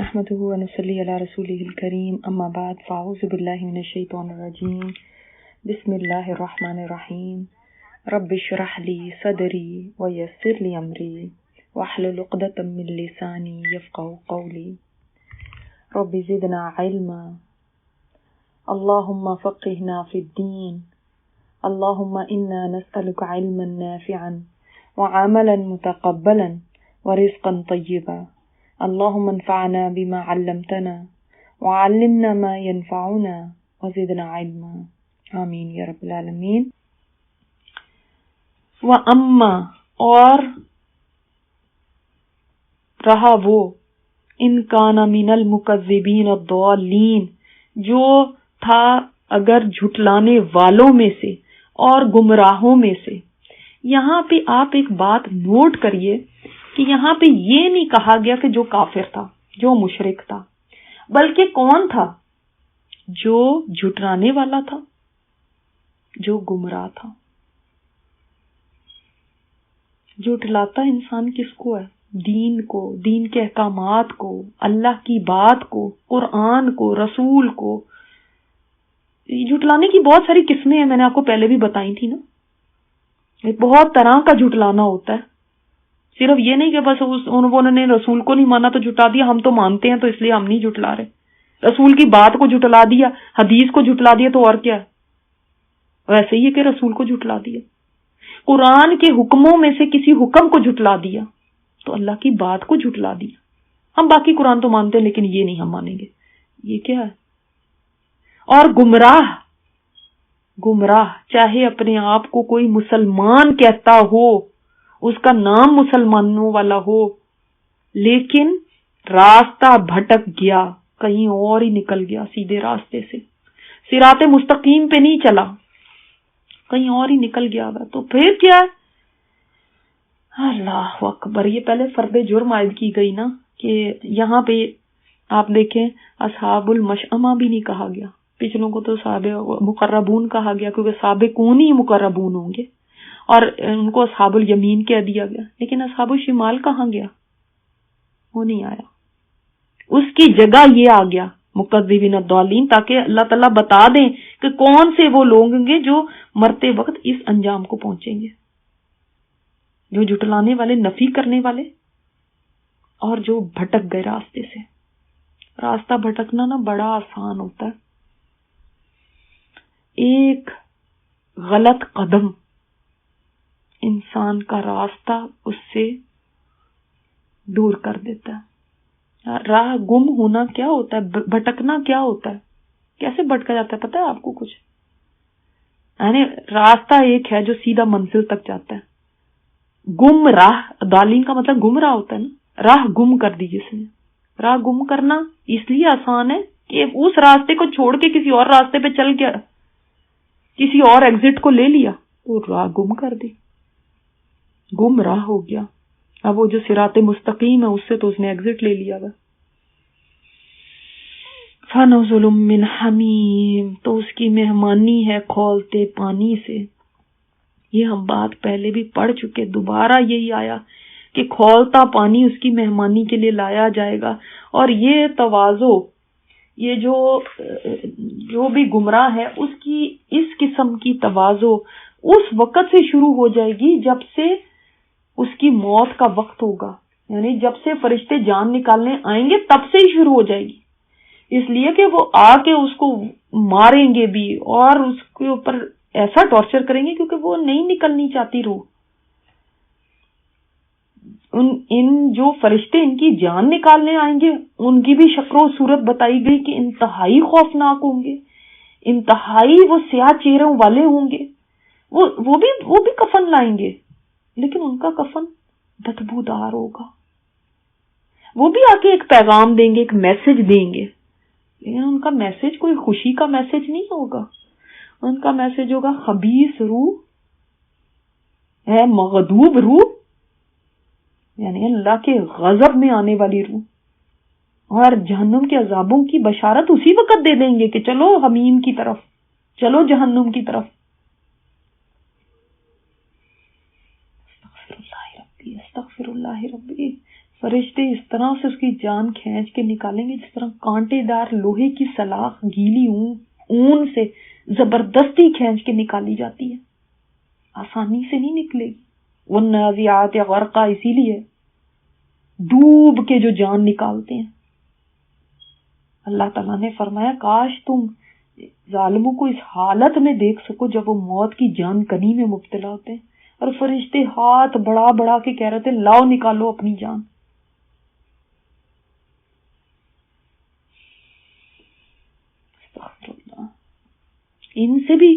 نحمده ونصلي على رسوله الكريم اما بعد فاعوذ بالله من الشيطان الرجيم بسم الله الرحمن الرحيم رب اشرح لي صدري ويسر لي امري واحلل عقدة من لساني يفقهوا قولي رب زدنا علما اللهم فقهنا في الدين اللهم انا نسألك علما نافعا وعملا متقبلا ورزقا طيبا اللهم انفعنا بما علمتنا وعلمنا ما ينفعنا وزدنا علما آمین یا رب العالمین. وَأَمَّا اور رہا وہ ان کان من المکذبین الضالین جو تھا اگر جھٹلانے والوں میں سے اور گمراہوں میں سے. یہاں پہ آپ ایک بات نوٹ کریے کہ یہاں پہ یہ نہیں کہا گیا کہ جو کافر تھا، جو مشرک تھا، بلکہ کون تھا؟ جو جھٹلانے والا تھا، جو گمراہ تھا. جھٹلاتا انسان کس کو ہے؟ دین کو، دین کے احکامات کو، اللہ کی بات کو، قرآن کو، رسول کو. جھٹلانے کی بہت ساری قسمیں ہیں، میں نے آپ کو پہلے بھی بتائی تھی نا. بہت طرح کا جھٹلانا ہوتا ہے. صرف یہ نہیں کہ بس انہوں نے رسول کو نہیں مانا تو جھٹلا دیا، ہم تو مانتے ہیں تو اس لیے ہم نہیں جھٹلا رہے. رسول کی بات کو جھٹلا دیا، حدیث کو جھٹلا دیا تو اور کیا ہے؟ ویسے ہی ہے کہ رسول کو جھٹلا دیا. قرآن کے حکموں میں سے کسی حکم کو جھٹلا دیا تو اللہ کی بات کو جھٹلا دیا. ہم باقی قرآن تو مانتے ہیں لیکن یہ نہیں ہم مانیں گے. یہ کیا ہے؟ اور گمراہ چاہے اپنے آپ کو کوئی مسلمان کہتا ہو، اس کا نام مسلمانوں والا ہو، لیکن راستہ بھٹک گیا، کہیں اور ہی نکل گیا سیدھے راستے سے، صراط مستقیم پہ نہیں چلا، کہیں اور ہی نکل گیا گا، تو پھر کیا ہے؟ اللہ اکبر. یہ پہلے فرد جرم عائد کی گئی نا، کہ یہاں پہ آپ دیکھیں اصحاب المشأمہ بھی نہیں کہا گیا. پچھلوں کو تو صحاب مقربون کہا گیا کیونکہ سابقون ہی مقربون ہوں گے، اور ان کو اصحاب الیمین کہہ دیا گیا. لیکن اصحاب الشمال کہاں گیا؟ وہ نہیں آیا. اس کی جگہ یہ آ گیا مکذبین الضالین، تاکہ اللہ تعالیٰ بتا دیں کہ کون سے وہ لوگ ہوں گے جو مرتے وقت اس انجام کو پہنچیں گے. جو جھٹلانے والے، نفی کرنے والے، اور جو بھٹک گئے راستے سے. راستہ بھٹکنا نا بڑا آسان ہوتا ہے. ایک غلط قدم انسان کا راستہ اس سے دور کر دیتا ہے. راہ گم ہونا کیا ہوتا ہے؟ بھٹکنا کیا ہوتا ہے؟ کیسے بھٹکا جاتا ہے پتہ ہے آپ کو کچھ؟ یعنی راستہ ایک ہے جو سیدھا منزل تک جاتا ہے. گم راہ، دالین کا مطلب گمراہ ہوتا ہے نا. راہ گم کر دی جس نے. راہ گم کرنا اس لیے آسان ہے کہ اس راستے کو چھوڑ کے کسی اور راستے پہ چل گیا، کسی اور ایگزٹ کو لے لیا تو راہ گم کر دی، گم راہ ہو گیا. اب وہ جو صراط مستقیم ہے اس سے تو اس نے ایگزٹ لے لیا گا. فَنُزُلٌ مِّنْ حَمِيمٍ، تو اس کی مہمانی ہے کھولتے پانی سے. یہ ہم بات پہلے بھی پڑھ چکے، دوبارہ یہی آیا کہ کھولتا پانی اس کی مہمانی کے لیے لایا جائے گا. اور یہ تواضع، یہ جو بھی گمراہ ہے اس کی اس قسم کی تواضع اس وقت سے شروع ہو جائے گی جب سے اس کی موت کا وقت ہوگا. یعنی جب سے فرشتے جان نکالنے آئیں گے تب سے ہی شروع ہو جائے گی. اس لیے کہ وہ آ کے اس کو ماریں گے بھی اور اس کے اوپر ایسا ٹارچر کریں گے کیونکہ وہ نہیں نکلنی چاہتی روح. ان جو فرشتے ان کی جان نکالنے آئیں گے ان کی بھی شکل و صورت بتائی گئی کہ انتہائی خوفناک ہوں گے، انتہائی وہ سیاہ چہروں والے ہوں گے. وہ بھی کفن لائیں گے لیکن ان کا کفن بدبودار ہوگا. وہ بھی آ کے ایک پیغام دیں گے، ایک میسج دیں گے، لیکن ان کا میسج کوئی خوشی کا میسج نہیں ہوگا. ان کا میسج ہوگا خبیث روح ہے، مغضوب روح، یعنی اللہ کے غضب میں آنے والی روح. اور جہنم کے عذابوں کی بشارت اسی وقت دے دیں گے کہ چلو حمیم کی طرف، چلو جہنم کی طرف. استغفر اللہ ربی فرشتے اس طرح سے اس کی جان کھینچ کے نکالیں گے جس طرح کانٹے دار لوہے کی سلاخ گیلی اون سے زبردستی کھینچ کے نکالی جاتی ہے، آسانی سے نہیں نکلے گی۔ والنازعات غرقا، اسی لیے ڈوب کے جو جان نکالتے ہیں۔ اللہ تعالیٰ نے فرمایا کاش تم ظالموں کو اس حالت میں دیکھ سکو جب وہ موت کی جان کنی میں مبتلا ہوتے ہیں، اور فرشتے ہاتھ بڑا بڑا کے کہہ رہے تھے لاؤ نکالو اپنی جان۔ ان سے بھی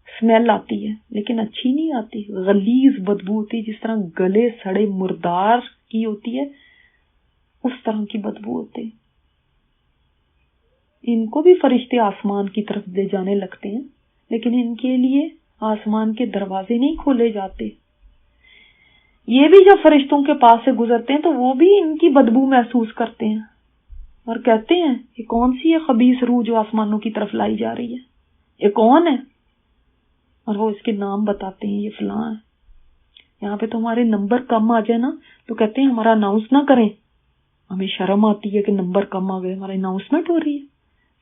اسمیل آتی ہے لیکن اچھی نہیں آتی، غلیظ بدبو ہوتی ہے، جس طرح گلے سڑے مردار کی ہوتی ہے اس طرح کی بدبو ہوتی ہے۔ ان کو بھی فرشتے آسمان کی طرف لے جانے لگتے ہیں لیکن ان کے لیے آسمان کے دروازے نہیں کھولے جاتے۔ یہ بھی جب فرشتوں کے پاس سے گزرتے ہیں تو وہ بھی ان کی بدبو محسوس کرتے ہیں اور کہتے ہیں یہ کون سی ہے خبیث روح جو آسمانوں کی طرف لائی جا رہی ہے، یہ کون ہے؟ اور وہ اس کے نام بتاتے ہیں، یہ فلاں ہے۔ یہاں پہ تمہارے نمبر کم آ جائے نا تو کہتے ہیں ہمارا اناؤنس نہ کریں، ہمیں شرم آتی ہے کہ نمبر کم آ گئے، ہمارا اناؤنسمنٹ ہو رہی ہے۔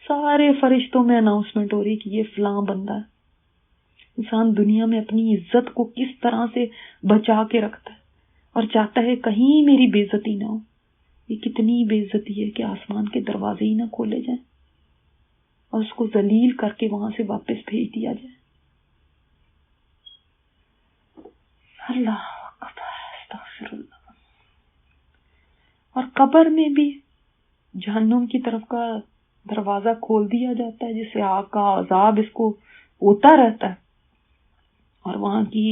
سارے فرشتوں میں اناؤنسمنٹ ہو رہی ہے کہ یہ فلاں بندہ ہے۔ انسان دنیا میں اپنی عزت کو کس طرح سے بچا کے رکھتا ہے اور چاہتا ہے کہیں میری بے عزتی نہ ہو۔ یہ کتنی بے عزتی ہے کہ آسمان کے دروازے ہی نہ کھولے جائیں اور اس کو ذلیل کر کے وہاں سے واپس بھیج دیا جائے۔ اللہ اکبر، استغفر اللہ۔ اور قبر میں بھی جہنم کی طرف کا دروازہ کھول دیا جاتا ہے جس سے آگ کا عذاب اس کو ہوتا رہتا ہے، اور وہاں کی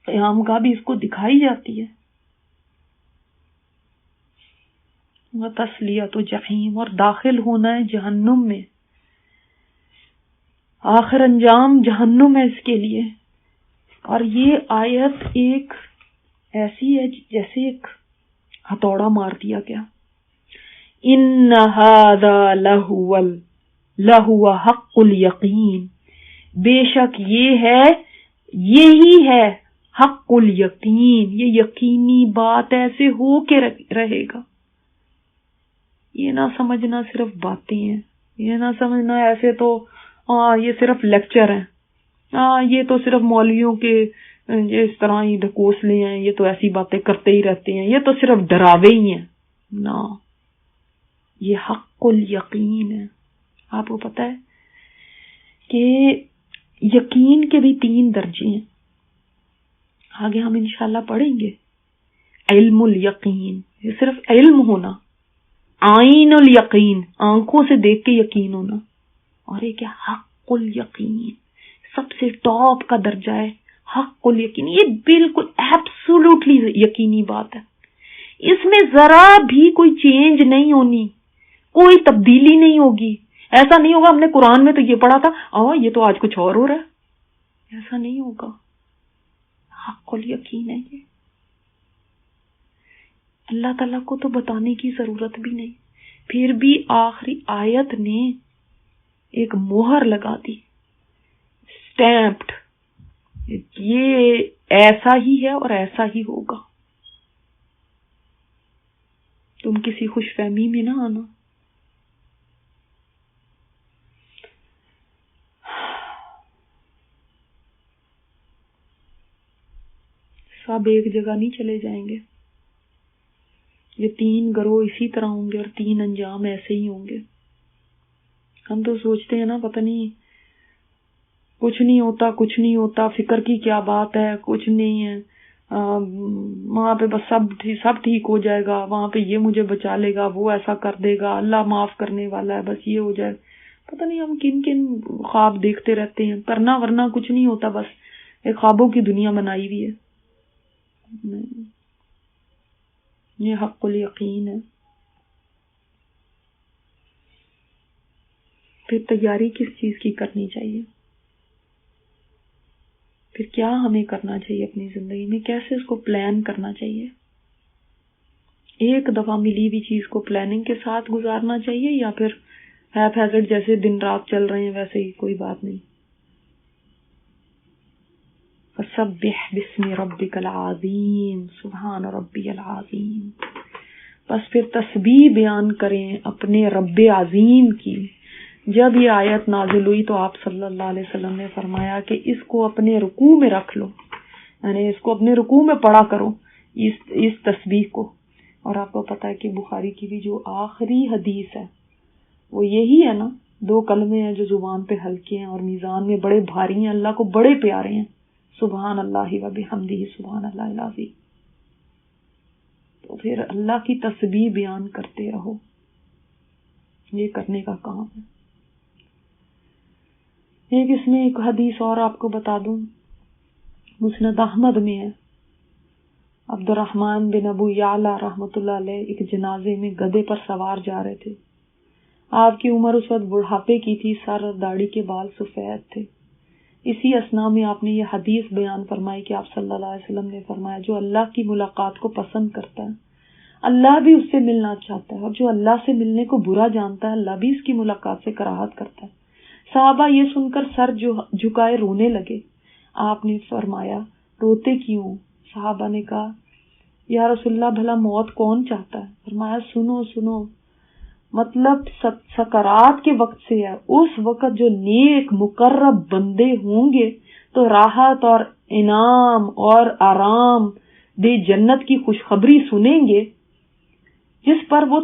قیامگاہ بھی اس کو دکھائی جاتی ہے۔ وَتَصْلِيَةُ جَحِيمٍ، اور داخل ہونا ہے جہنم میں، آخر انجام جہنم ہے اس کے لیے۔ اور یہ آیت ایک ایسی ہے جیسے ایک ہتھوڑا مار دیا گیا۔ ان هذا لہو حق الیقین، بے شک یہی ہے حق الیقین، یہ یقینی بات ایسے ہو کے رہے گا۔ یہ نہ سمجھنا صرف باتیں ہیں، یہ نہ سمجھنا ایسے تو یہ صرف لیکچر ہیں، یہ تو صرف مولویوں کے اس طرح ہی ڈھکوسلے ہیں، یہ تو ایسی باتیں کرتے ہی رہتے ہیں، یہ تو صرف ڈراوے ہی ہیں۔ نہ، یہ حق الیقین ہے۔ آپ کو پتا ہے کہ یقین کے بھی 3 درجے ہیں، آگے ہم انشاءاللہ پڑھیں گے۔ علم الیقین، یہ صرف علم ہونا، عین الیقین، آنکھوں سے دیکھ کے یقین ہونا، اور ایک ہے حق الیقین، سب سے ٹاپ کا درجہ ہے حق الیقین۔ یہ بالکل ایبسولوٹلی یقینی بات ہے، اس میں ذرا بھی کوئی چینج نہیں ہونی، کوئی تبدیلی نہیں ہوگی۔ ایسا نہیں ہوگا ہم نے قرآن میں تو یہ پڑھا تھا یہ تو آج کچھ اور ہو رہا ہے، ایسا نہیں ہوگا۔ حق الیقین ہے یہ، اللہ تعالیٰ کو تو بتانے کی ضرورت بھی نہیں، پھر بھی آخری آیت نے ایک مہر لگا دی، اسٹیمپڈ، یہ ایسا ہی ہے اور ایسا ہی ہوگا۔ تم کسی خوش فہمی میں نہ آنا۔ سب ایک جگہ نہیں چلے جائیں گے، یہ 3 گروہ اسی طرح ہوں گے اور 3 انجام ایسے ہی ہوں گے۔ ہم تو سوچتے ہیں نا پتہ نہیں کچھ نہیں ہوتا، فکر کی کیا بات ہے، کچھ نہیں ہے، وہاں پہ بس سب ٹھیک ہو جائے گا، وہاں پہ یہ مجھے بچا لے گا، وہ ایسا کر دے گا، اللہ معاف کرنے والا ہے، بس یہ ہو جائے۔ پتہ نہیں ہم کن خواب دیکھتے رہتے ہیں، کرنا ورنہ کچھ نہیں ہوتا، بس ایک خوابوں کی دنیا بنائی ہوئی ہے۔ یہ حق الیقین ہے۔ پھر تیاری کس چیز کی کرنی چاہیے؟ پھر کیا ہمیں کرنا چاہیے اپنی زندگی میں، کیسے اس کو پلان کرنا چاہیے؟ ایک دفعہ ملی ہوئی چیز کو پلاننگ کے ساتھ گزارنا چاہیے، یا پھر ہیپ ہیزرڈ جیسے دن رات چل رہے ہیں ویسے ہی کوئی بات نہیں؟ فسبح بسم ربک العظیم سبحان ربی العظیم. بس پھر تسبیح بیان کریں اپنے رب عظیم کی. جب یہ آیت نازل ہوئی تو آپ صلی اللہ علیہ وسلم نے فرمایا کہ اس کو اپنے رکوع میں رکھ لو، یعنی اس کو اپنے رکوع میں پڑھا کرو اس تسبیح کو. اور آپ کو پتہ ہے کہ بخاری کی بھی جو آخری حدیث ہے وہ یہی ہے نا، 2 کلمے ہیں جو زبان پہ ہلکے ہیں اور میزان میں بڑے بھاری ہیں، اللہ کو بڑے پیارے ہیں، سبحان اللہ و بحمدہ سبحان اللہ العظیم. تو پھر اللہ کی تسبیح بیان کرتے رہو، یہ کرنے کا کام ہے. اس میں ایک حدیث اور آپ کو بتا دوں، مسند احمد میں ہے. عبد الرحمن بن ابو یعلا رحمۃ اللہ علیہ ایک جنازے میں گدھے پر سوار جا رہے تھے. آپ کی عمر اس وقت بڑھاپے کی تھی، سر اور داڑھی کے بال سفید تھے. اسی اثنا میں آپ نے یہ حدیث بیان فرمائی کہ آپ صلی اللہ علیہ وسلم نے فرمایا جو اللہ کی ملاقات کو پسند کرتا ہے اللہ بھی اس سے ملنا چاہتا ہے، اور جو اللہ سے ملنے کو برا جانتا ہے اللہ بھی اس کی ملاقات سے کراہت کرتا ہے. صحابہ یہ سن کر سر جھکائے رونے لگے. آپ نے فرمایا روتے کیوں؟ صحابہ نے کہا یا رسول اللہ بھلا موت کون چاہتا ہے؟ فرمایا سنو مطلب سکرات کے وقت سے ہے. اس وقت جو نیک مقرب بندے ہوں گے تو راحت اور انعام اور آرام دے جنت کی خوشخبری سنیں گے، جس پر وہ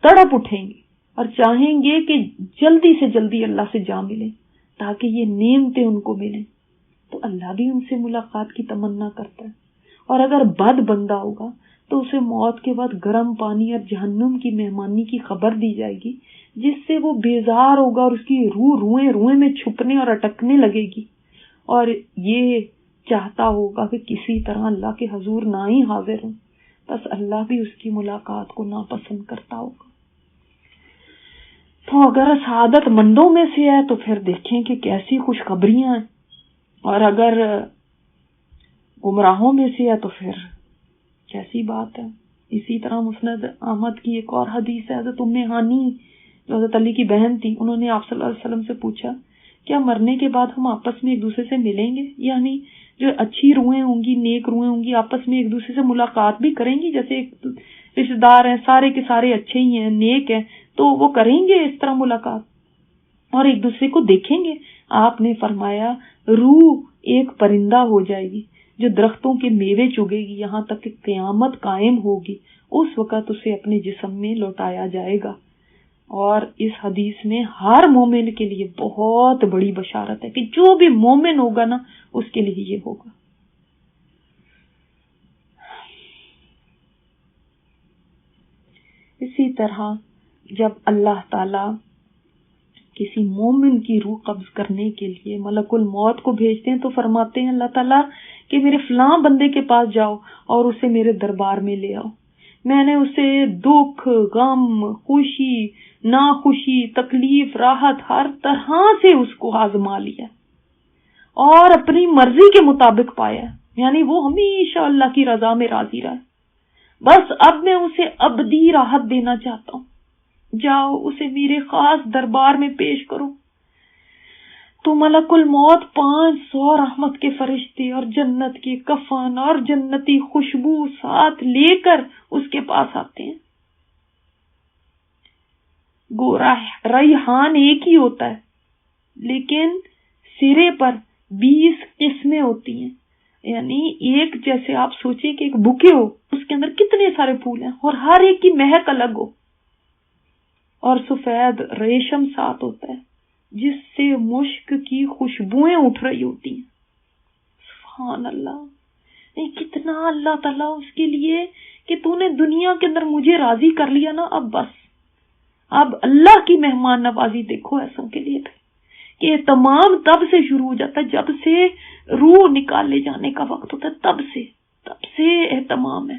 تڑپ اٹھیں گے اور چاہیں گے کہ جلدی سے جلدی اللہ سے جا ملیں تاکہ یہ نعمتیں ان کو ملیں. تو اللہ بھی ان سے ملاقات کی تمنا کرتا ہے. اور اگر بد بندہ ہوگا تو اسے موت کے بعد گرم پانی اور جہنم کی مہمانی کی خبر دی جائے گی، جس سے وہ بیزار ہوگا اور اس کی روئیں میں چھپنے اور اٹکنے لگے گی، اور یہ چاہتا ہوگا کہ کسی طرح اللہ کے حضور نہ ہی حاضر ہوں. بس اللہ بھی اس کی ملاقات کو ناپسند کرتا ہوگا. تو اگر سعادت مندوں میں سے ہے تو پھر دیکھیں کہ کیسی خوشخبریاں ہیں، اور اگر گمراہوں میں سے ہے تو پھر کیسی بات ہے. اسی طرح مسند احمد کی ایک اور حدیث ہے، حضرت ام ہانی جو حضرت علی کی بہن تھی، انہوں نے آپ صلی اللہ علیہ وسلم سے پوچھا کیا مرنے کے بعد ہم آپس میں ایک دوسرے سے ملیں گے؟ یعنی جو اچھی روحیں ہوں گی، نیک روحیں ہوں گی، آپس میں ایک دوسرے سے ملاقات بھی کریں گی. جیسے رشتے دار ہیں سارے کے سارے اچھے ہی ہیں، نیک ہیں، تو وہ کریں گے اس طرح ملاقات اور ایک دوسرے کو دیکھیں گے. آپ نے فرمایا روح ایک پرندہ ہو جائے گی جو درختوں کے میوے چگے گی یہاں تک کہ قیامت قائم ہوگی، اس وقت اسے اپنے جسم میں لوٹایا جائے گا. اور اس حدیث میں ہر مومن کے لیے بہت بڑی بشارت ہے کہ جو بھی مومن ہوگا نا اس کے لیے یہ ہوگا. اسی طرح جب اللہ تعالی کسی مومن کی روح قبض کرنے کے لیے ملک الموت کو بھیجتے ہیں تو فرماتے ہیں اللہ تعالیٰ کہ میرے فلاں بندے کے پاس جاؤ اور اسے میرے دربار میں لے آؤ. میں نے اسے دکھ، غم، خوشی، ناخوشی، تکلیف، راحت ہر طرح سے اس کو آزما لیا اور اپنی مرضی کے مطابق پایا، یعنی وہ ہمیشہ اللہ کی رضا میں راضی رہا. بس اب میں اسے ابدی راحت دینا چاہتا ہوں، جاؤ اسے میرے خاص دربار میں پیش کرو. تو ملک الموت 500 رحمت کے فرشتے اور جنت کے کفن اور جنتی خوشبو ساتھ لے کر اس کے پاس آتے ہیں. گورا ریحان ایک ہی ہوتا ہے لیکن سرے پر 20 قسمیں ہوتی ہیں، یعنی ایک جیسے آپ سوچیں کہ ایک بکے ہو اس کے اندر کتنے سارے پھول ہیں اور ہر ایک کی مہک الگ ہو. اور سفید ریشم ساتھ ہوتا ہے جس سے مشک کی خوشبوئیں اٹھ رہی ہوتی ہیں. سبحان اللہ، کتنا اللہ تعالیٰ اس کے لیے کہ تو نے دنیا کے اندر مجھے راضی کر لیا نا، اب بس اب اللہ کی مہمان نوازی دیکھو ایسوں کے لیے کہ تمام تب سے شروع ہو جاتا ہے جب سے روح نکالے جانے کا وقت ہوتا ہے، تب سے اہتمام ہے،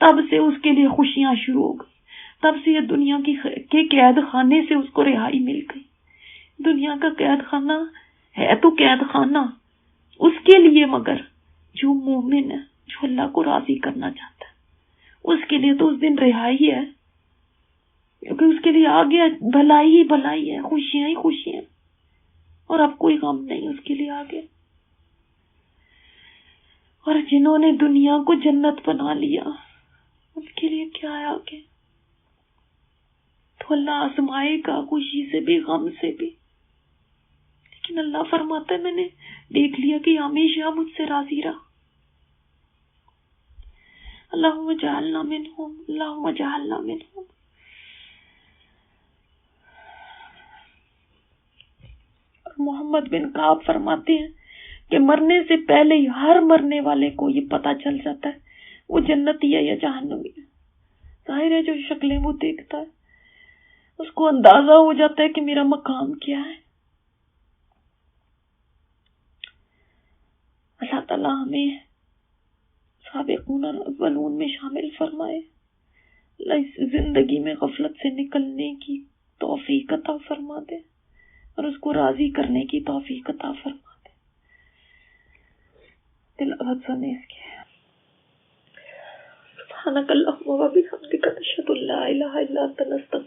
تب سے اس کے لیے خوشیاں شروع ہو گئی، تب سے یہ دنیا کے قید خانے سے اس کو رہائی مل گئی. دنیا کا قید خانہ ہے تو قید خانہ اس کے لیے، مگر جو مومن ہے جو اللہ کو راضی کرنا چاہتا ہے اس کے لیے تو اس دن رہائی ہے، کیونکہ اس کے لیے آگے بھلائی ہی بھلائی ہے، خوشیاں ہی خوشیاں، اور اب کوئی غم نہیں اس کے لیے آگے. اور جنہوں نے دنیا کو جنت بنا لیا ان کے لیے کیا ہے آگے؟ تو اللہ آزمائے گا، خوشی سے بھی غم سے بھی، لیکن اللہ فرماتا ہے میں نے دیکھ لیا کہ ہمیشہ مجھ سے راضی رہا۔ اللہم اجعلنا منہم، اللہم اجعلنا منہم۔ محمد بن کعب فرماتے ہیں کہ مرنے سے پہلے ہی ہر مرنے والے کو یہ پتا چل جاتا ہے وہ جنتی ہے یا جہنمی ہے۔ ظاہر ہے جو شکلیں وہ دیکھتا ہے اس کو اندازہ ہو جاتا ہے کہ میرا مقام کیا ہے۔ اللہ تعالیٰ ہمیں سابقون الاولون میں شامل فرمائے۔ اللہ اس زندگی میں غفلت سے نکلنے کی توفیق عطا فرما دے اور اس کو راضی کرنے کی توفیق عطا فرما دے۔ تلاوت سنے اس کی۔ سبحانک اللہم و بحمدک، نشہد ان لا الہ الا انت، نستغفرک۔